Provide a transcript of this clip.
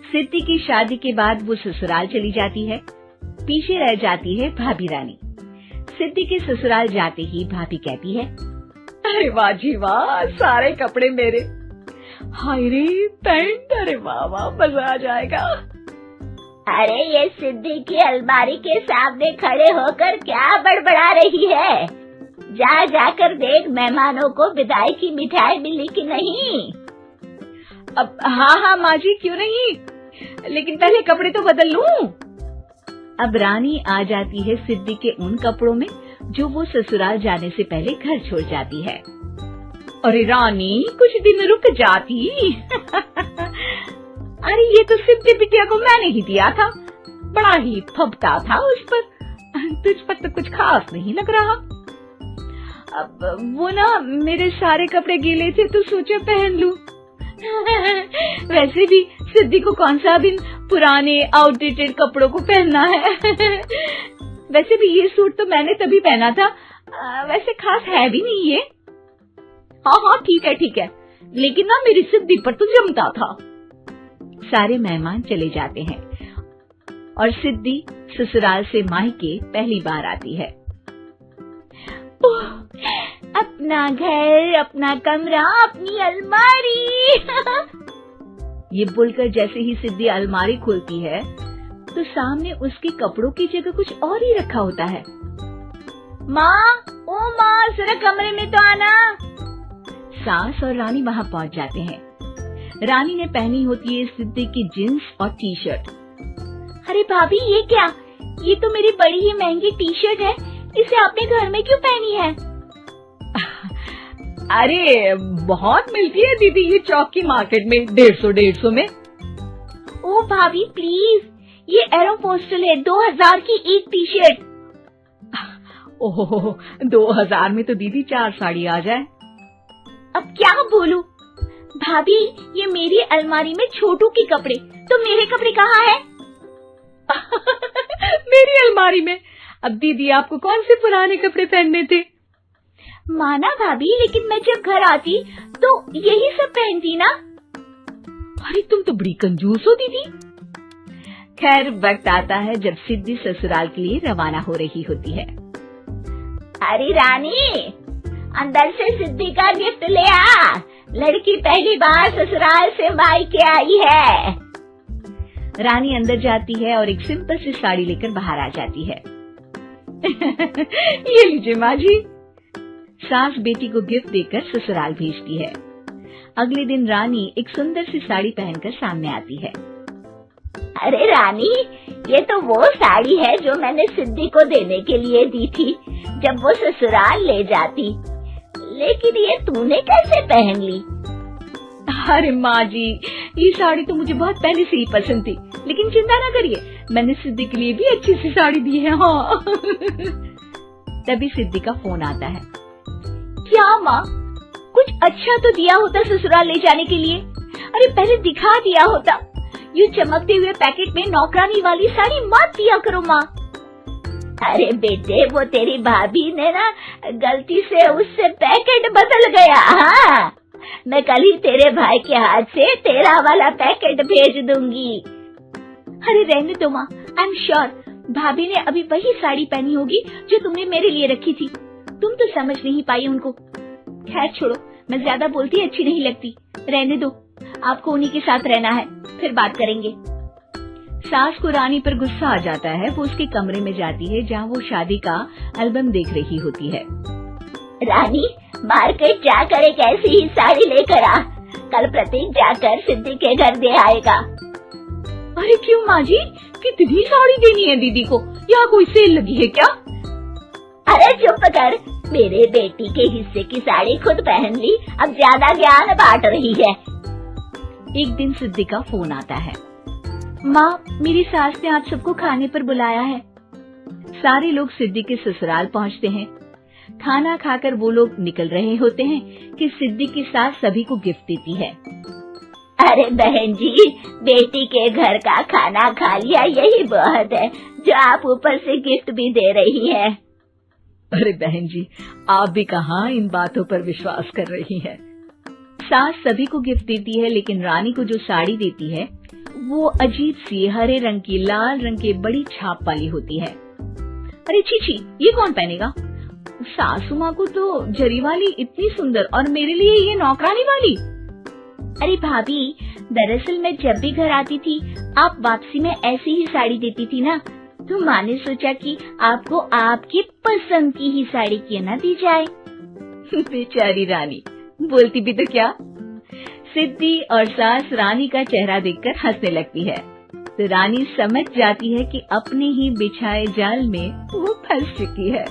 सिद्धि की शादी के बाद वो ससुराल चली जाती है। पीछे रह जाती है भाभी रानी। सिद्धि के ससुराल जाते ही भाभी कहती है, अरे वाह जी वाह, सारे कपड़े मेरे। हाय रे पैंट, अरे वाह वाह, मजा आ जाएगा। अरे ये सिद्धि की अलमारी के सामने खड़े होकर क्या बड़बड़ा रही है? जाकर देख मेहमानों को विदाई की मिठाई मिली कि नहीं। अब हाँ माँ जी, क्यों नहीं, लेकिन पहले कपड़े तो बदल लूं। अब रानी आ जाती है सिद्धि के उन कपड़ों में जो वो ससुराल जाने से पहले घर छोड़ जाती है। अरे रानी, कुछ दिन रुक जाती। अरे ये तो सिद्धि बिटिया को मैंने ही दिया था, बड़ा ही फबता था उस पर, तुझ पर तो कुछ खास नहीं लग रहा। अब वो ना मेरे सारे कपड़े गीले थे तो सोचा पहन लूं। वैसे भी सिद्धि को कौन सा दिन पुराने आउटडेटेड कपड़ों को पहनना है। वैसे भी ये सूट तो मैंने तभी पहना था, वैसे खास है भी नहीं ये। हाँ ठीक है, लेकिन ना मेरी सिद्धि पर तो जमता था। सारे मेहमान चले जाते हैं और सिद्धि ससुराल से मायके पहली बार आती है। अपना घर, अपना कमरा, अपनी अलमारी। ये बोलकर जैसे ही सिद्धि अलमारी खोलती है तो सामने उसके कपड़ों की जगह कुछ और ही रखा होता है। माँ, जरा कमरे में तो आना। सास और रानी वहाँ पहुँच जाते हैं। रानी ने पहनी होती है सिद्धि की जींस और टी शर्ट। अरे भाभी, ये क्या? ये तो मेरी बड़ी ही महंगी टी शर्ट है, इसे आपने घर में क्यों पहनी है? अरे बहुत मिलती है दीदी ये चौक की मार्केट में, 150 में। ओ भाभी प्लीज, ये एरोपोस्टल है, 2000 की एक टी शर्ट। ओह 2000 में तो दीदी 4 साड़ी आ जाए। अब क्या बोलूं? भाभी, ये मेरी अलमारी में छोटू के कपड़े, तो मेरे कपड़े कहाँ हैं? मेरी अलमारी में? अब दीदी आपको कौन से पुराने कपड़े पहनने थे? माना भाभी, लेकिन मैं जब घर आती तो यही सब पहनती ना। अरे तुम तो बड़ी कंजूस हो दीदी। खैर वक्त आता है जब सिद्धि ससुराल के लिए रवाना हो रही होती है। अरे रानी, अंदर से सिद्धि का गिफ्ट ले आ, लड़की पहली बार ससुराल से मायके आई है। रानी अंदर जाती है और एक सिंपल सी साड़ी लेकर बाहर आ जाती है। ये लीजिए माँ जी। सास बेटी को गिफ्ट देकर ससुराल भेजती है। अगले दिन रानी एक सुंदर सी साड़ी पहनकर सामने आती है। अरे रानी, ये तो वो साड़ी है जो मैंने सिद्धि को देने के लिए दी थी जब वो ससुराल ले जाती, लेकिन ये तूने कैसे पहन ली? अरे माँ जी, ये साड़ी तो मुझे बहुत पहले से ही पसंद थी, लेकिन चिंता ना करिए, मैंने सिद्धि के लिए भी अच्छी सी साड़ी दी है। हाँ। तभी सिद्धि का फोन आता है। क्या माँ, कुछ अच्छा तो दिया होता ससुराल ले जाने के लिए। अरे पहले दिखा दिया होता। यूँ चमकते हुए पैकेट में नौकरानी वाली साड़ी मत दिया करो माँ। अरे बेटे, वो तेरी भाभी ने ना गलती से उससे पैकेट बदल गया। हाँ, मैं कल ही तेरे भाई के हाथ से तेरा वाला पैकेट भेज दूंगी। अरे रहने दो माँ, आई एम श्योर भाभी ने अभी वही साड़ी पहनी होगी जो तुमने मेरे लिए रखी थी। तुम तो समझ नहीं पाई उनको। खैर छोड़ो, मैं ज्यादा बोलती अच्छी नहीं लगती, रहने दो, आपको उन्हीं के साथ रहना है, फिर बात करेंगे। सास को रानी पर गुस्सा आ जाता है। वो उसके कमरे में जाती है जहाँ वो शादी का एल्बम देख रही होती है। रानी, मार्केट जाकर एक ऐसी ही साड़ी लेकर आ, कल प्रतीक जाकर सिद्धि के घर दे आएगा। अरे क्यों माँ जी, कितनी साड़ी देनी है दीदी को? यहाँ कोई सेल लगी है क्या? अरे चुप कर, मेरे बेटी के हिस्से की साड़ी खुद पहन ली, अब ज्यादा ज्ञान बांट रही है। एक दिन सिद्धि का फोन आता है। माँ, मेरी सास ने आज सबको खाने पर बुलाया है। सारे लोग सिद्धि के ससुराल पहुँचते हैं। खाना खाकर वो लोग निकल रहे होते हैं कि सिद्धि की सास सभी को गिफ्ट देती है। अरे बहन जी, बेटी के घर का खाना खा लिया, यही बहुत है जो आप ऊपर से गिफ्ट भी दे रही है। अरे बहन जी, आप भी कहाँ इन बातों पर विश्वास कर रही है। सास सभी को गिफ्ट देती है, लेकिन रानी को जो साड़ी देती है वो अजीब सी हरे रंग की लाल रंग के बड़ी छाप वाली होती है। अरे छी, ये कौन पहनेगा? सासू माँ को तो जरी वाली इतनी सुंदर, और मेरे लिए ये नौकरानी वाली। अरे भाभी, दरअसल मैं जब भी घर आती थी आप वापसी में ऐसी ही साड़ी देती थी ना, तो माँ ने सोचा कि आपको आपकी पसंद की ही साड़ी क्यों ना दी जाए। बेचारी रानी, बोलती भी तो क्या। सिद्धि और सास रानी का चेहरा देखकर हंसने लगती है, तो रानी समझ जाती है कि अपने ही बिछाए जाल में वो फंस चुकी है।